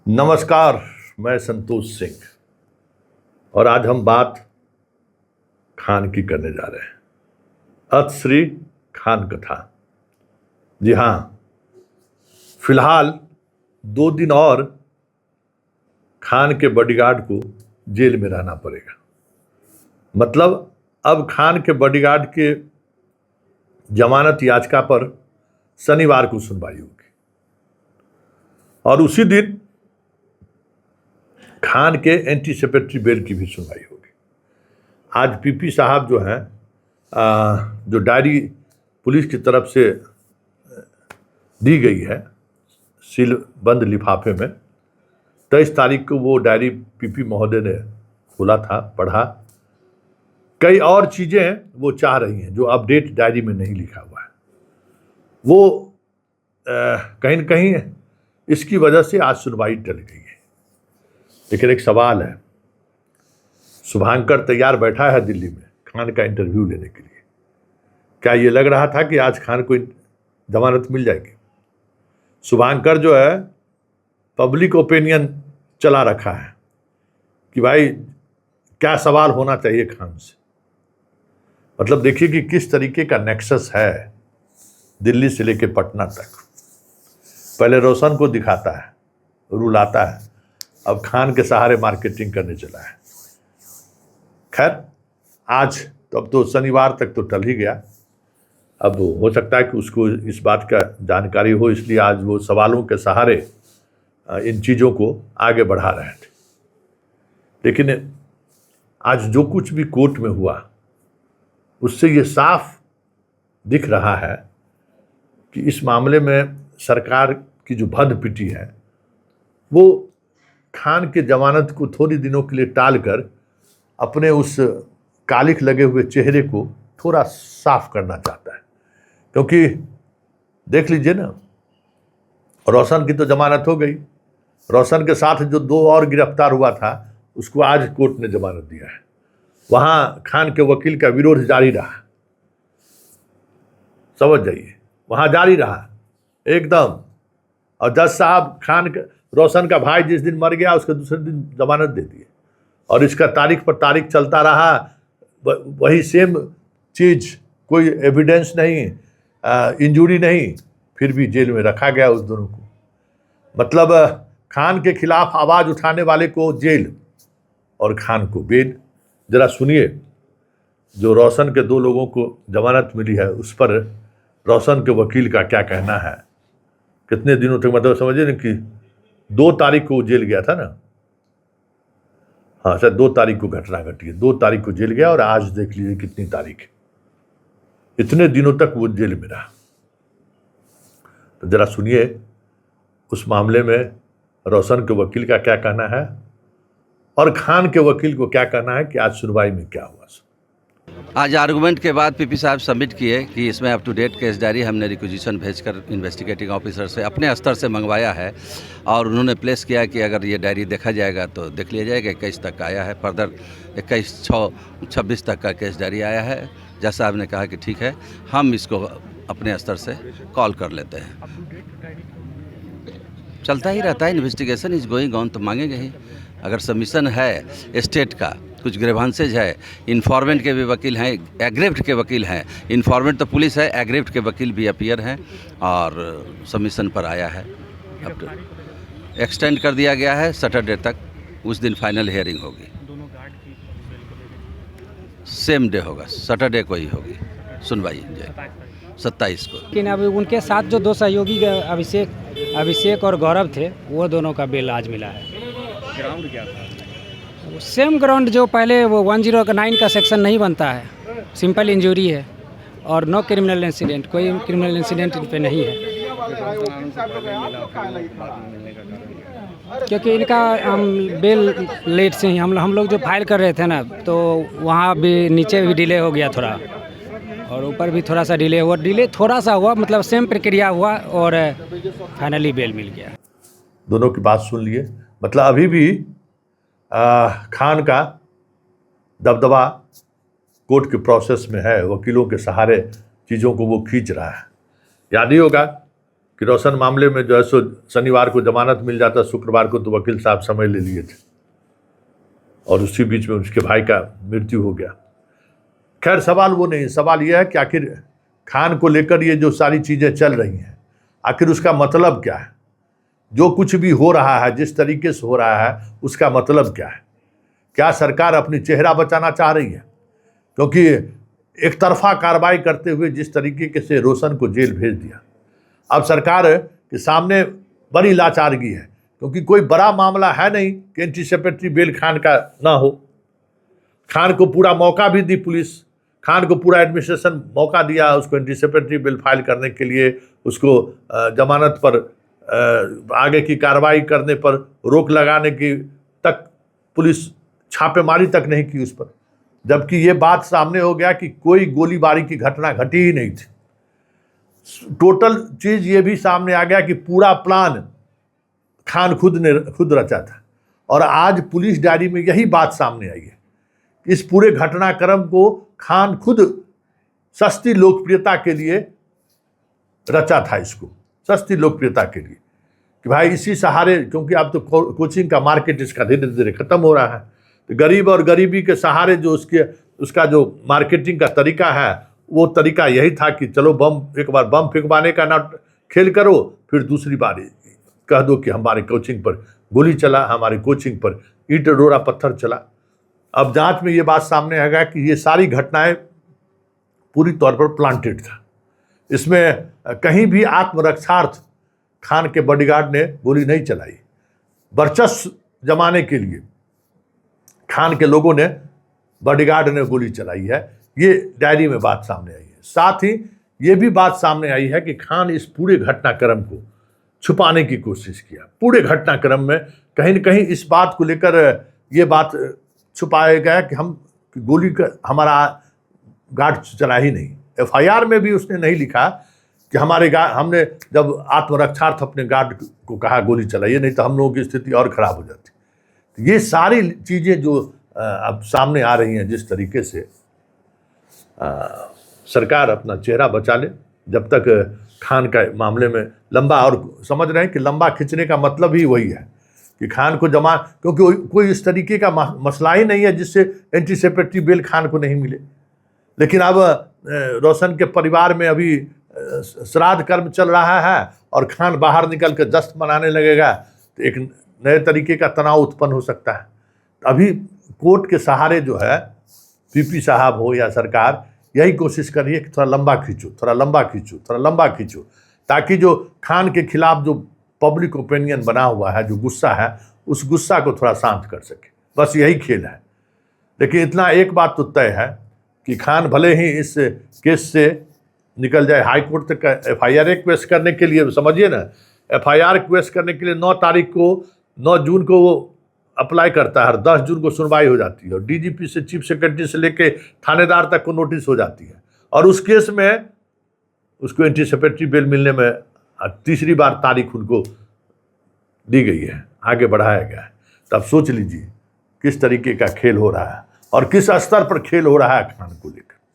नमस्कार, मैं संतोष सिंह और आज हम बात खान की करने जा रहे हैं। अत श्री खान कथा। जी हाँ, फिलहाल 2 दिन और खान के बॉडीगार्ड को जेल में रहना पड़ेगा। मतलब अब खान के बॉडीगार्ड के जमानत याचिका पर शनिवार को सुनवाई होगी और उसी दिन खान के एंटीसिपेटरी बेल की भी सुनवाई होगी। आज पीपी साहब जो हैं, जो डायरी पुलिस की तरफ से दी गई है सील बंद लिफाफे में, 23 तारीख को वो डायरी पीपी महोदय ने खोला था, पढ़ा। कई और चीज़ें वो चाह रही हैं जो अपडेट डायरी में नहीं लिखा हुआ है। वो कहीं न कहीं इसकी वजह से आज सुनवाई टल गई है। लेकिन एक सवाल है, शुभांकर तैयार बैठा है दिल्ली में खान का इंटरव्यू लेने के लिए। क्या ये लग रहा था कि आज खान को जमानत मिल जाएगी? शुभांकर जो है पब्लिक ओपिनियन चला रखा है कि भाई क्या सवाल होना चाहिए खान से। मतलब देखिए कि किस तरीके का नेक्सस है दिल्ली से लेके पटना तक। पहले रोशन को दिखाता है, रुलाता है, अब खान के सहारे मार्केटिंग करने चला है। खैर, आज तो अब तो शनिवार तक तो टल ही गया। अब हो सकता है कि उसको इस बात का जानकारी हो, इसलिए आज वो सवालों के सहारे इन चीज़ों को आगे बढ़ा रहे थे। लेकिन आज जो कुछ भी कोर्ट में हुआ उससे ये साफ दिख रहा है कि इस मामले में सरकार की जो भद्द पिटी है वो खान के जमानत को थोड़ी दिनों के लिए टालकर अपने उस कालिख लगे हुए चेहरे को थोड़ा साफ करना चाहता है। क्योंकि देख लीजिए ना, रोशन की तो जमानत हो गई, रोशन के साथ जो 2 और गिरफ्तार हुआ था उसको आज कोर्ट ने जमानत दिया है। वहाँ खान के वकील का विरोध जारी रहा, समझ जाइए, वहाँ जारी रहा एकदम। और जज साहब रोशन का भाई जिस दिन मर गया उसके दूसरे दिन जमानत दे दिए और इसका तारीख पर तारीख चलता रहा। वही सेम चीज़, कोई एविडेंस नहीं, इंजरी नहीं, फिर भी जेल में रखा गया उस दोनों को। मतलब खान के खिलाफ आवाज़ उठाने वाले को जेल और खान को बेल। जरा सुनिए जो रोशन के 2 लोगों को जमानत मिली है उस पर रोशन के वकील का क्या कहना है। कितने दिनों तक, मतलब समझिए ना कि 2 तारीख को जेल गया था ना, हाँ शायद 2 तारीख को घटना घटी है, 2 तारीख को जेल गया और आज देख लीजिए कितनी तारीख है। इतने दिनों तक वो जेल में रहा। तो जरा सुनिए उस मामले में रोशन के वकील का क्या कहना है और खान के वकील को क्या कहना है कि आज सुनवाई में क्या हुआ। आज आर्गूमेंट के बाद पीपी साहब सबमिट किए कि इसमें up to date case diary हमने रिक्विजिशन भेजकर इन्वेस्टिगेटिंग ऑफिसर से अपने स्तर से मंगवाया है और उन्होंने प्लेस किया कि अगर ये डायरी देखा जाएगा तो देख लिया जाएगा। 21 तक आया है, फर्दर 21/6/26 तक का केस डायरी आया है। जज साहब ने कहा कि ठीक है, हम इसको अपने स्तर से कॉल कर लेते हैं। चलता ही रहता है, इन्वेस्टिगेशन इज गोइंग ऑन, तो मांगेंगे ही। अगर सबमिशन है स्टेट का, कुछ ग्रेवांसेज है, इन्फॉर्मेंट के भी वकील हैं, एग्रेव्ड के वकील हैं। इन्फॉर्मेंट तो पुलिस है, एग्रेव्ड के वकील भी अपीयर हैं और सबमिशन पर आया है। अब एक्सटेंड कर दिया गया है सैटरडे तक, उस दिन फाइनल हियरिंग होगी। सेम डे होगा, सैटरडे को ही होगी सुनवाई, 27 को। लेकिन अभी उनके साथ जो 2 सहयोगी अभिषेक और गौरव थे, वो दोनों का बेल आज मिला है। ग्राउंड क्या था? सेम ग्राउंड जो पहले वो 109 का सेक्शन नहीं बनता है, सिंपल इंजरी है और नो क्रिमिनल इंसिडेंट, कोई क्रिमिनल इंसिडेंट इन पे नहीं है। क्योंकि इनका बेल लेट से ही हम लोग जो फाइल कर रहे थे ना, तो वहाँ भी नीचे भी डिले हो गया थोड़ा और ऊपर भी थोड़ा सा डिले हुआ। डिले थोड़ा सा हुआ, मतलब सेम प्रक्रिया हुआ और फाइनली बेल मिल गया। दोनों की बात सुन लिए। मतलब अभी भी खान का दबदबा कोर्ट के प्रोसेस में है, वकीलों के सहारे चीज़ों को वो खींच रहा है। याद ही होगा कि रोशन मामले में जो है सो शनिवार को जमानत मिल जाता, शुक्रवार को तो वकील साहब समय ले लिए थे और उसी बीच में उसके भाई का मृत्यु हो गया। खैर सवाल वो नहीं, सवाल यह है कि आखिर खान को लेकर ये जो सारी चीज़ें चल रही हैं, आखिर उसका मतलब क्या है? जो कुछ भी हो रहा है, जिस तरीके से हो रहा है, उसका मतलब क्या है? क्या सरकार अपनी चेहरा बचाना चाह रही है? क्योंकि एक तरफा कार्रवाई करते हुए जिस तरीके से रोशन को जेल भेज दिया, अब सरकार के सामने बड़ी लाचारगी है, क्योंकि कोई बड़ा मामला है नहीं कि एंटीसिपेटरी बेल खान का ना हो। खान को पूरा मौका भी दी पुलिस, खान को पूरा एडमिनिस्ट्रेशन मौका दिया उसको एंटीसिपेटरी बिल फाइल करने के लिए, उसको जमानत पर आगे की कार्रवाई करने पर रोक लगाने की तक पुलिस छापेमारी तक नहीं की उस पर, जबकि ये बात सामने हो गया कि कोई गोलीबारी की घटना घटी ही नहीं थी। टोटल चीज़ ये भी सामने आ गया कि पूरा प्लान खान खुद रचा था। और आज पुलिस डायरी में यही बात सामने आई है, इस पूरे घटनाक्रम को खान खुद सस्ती लोकप्रियता के लिए रचा था, इसको सस्ती लोकप्रियता के लिए कि भाई इसी सहारे, क्योंकि अब तो कोचिंग का मार्केट इसका धीरे धीरे खत्म हो रहा है, तो गरीब और गरीबी के सहारे जो उसका जो मार्केटिंग का तरीका है, वो तरीका यही था कि चलो एक बार बम फेंकवाने का ना खेल करो, फिर दूसरी बार कह दो कि हमारे कोचिंग पर गोली चला, हमारी कोचिंग पर ईंट रोड़ा पत्थर चला। अब जांच में ये बात सामने आ गया कि ये सारी घटनाएं पूरी तौर पर प्लांटेड था। इसमें कहीं भी आत्मरक्षार्थ खान के बॉडीगार्ड ने गोली नहीं चलाई, वर्चस्व जमाने के लिए खान के लोगों ने, बॉडीगार्ड ने गोली चलाई है। ये डायरी में बात सामने आई है। साथ ही ये भी बात सामने आई है कि खान इस पूरे घटनाक्रम को छुपाने की कोशिश किया। पूरे घटनाक्रम में कहीं न कहीं इस बात को लेकर ये बात छुपाया गया कि गोली का हमारा गार्ड चला ही नहीं। एफआईआर में भी उसने नहीं लिखा कि हमने जब आत्मरक्षार्थ अपने गार्ड को कहा गोली चलाइए, नहीं तो हम लोगों की स्थिति और खराब हो जाती। तो ये सारी चीज़ें जो अब सामने आ रही हैं, जिस तरीके से सरकार अपना चेहरा बचा ले, जब तक खान का मामले में लंबा, और समझ रहे हैं कि लंबा खींचने का मतलब ही वही है कि खान को क्योंकि कोई इस तरीके का मसला ही नहीं है जिससे एंटीसिपेटरी बेल खान को नहीं मिले। लेकिन अब रोशन के परिवार में अभी श्राद्ध कर्म चल रहा है और खान बाहर निकल कर जश्न मनाने लगेगा, तो एक नए तरीके का तनाव उत्पन्न हो सकता है। अभी कोर्ट के सहारे जो है पीपी साहब हो या सरकार यही कोशिश कर रही है कि थोड़ा लंबा खींचो, ताकि जो खान के खिलाफ जो पब्लिक ओपिनियन बना हुआ है, जो गुस्सा है, उस गुस्सा को थोड़ा शांत कर सके। बस यही खेल है। लेकिन इतना एक बात तो तय है कि खान भले ही इस केस से निकल जाए, हाई कोर्ट तक एफआईआर रिक्वेस्ट करने के लिए, समझिए ना, एफआईआर रिक्वेस्ट करने के लिए 9 जून को वो अप्लाई करता है और 10 जून को सुनवाई हो जाती है और डीजीपी से, चीफ सेक्रेटरी से लेके थानेदार तक को नोटिस हो जाती है। और उस केस में उसको एंटीसिपेटरी बेल मिलने में तीसरी बार तारीख उनको दी गई है, आगे बढ़ाया गया है। तब सोच लीजिए किस तरीके का खेल हो रहा है और किस स्तर पर खेल हो रहा है खान को लेकर।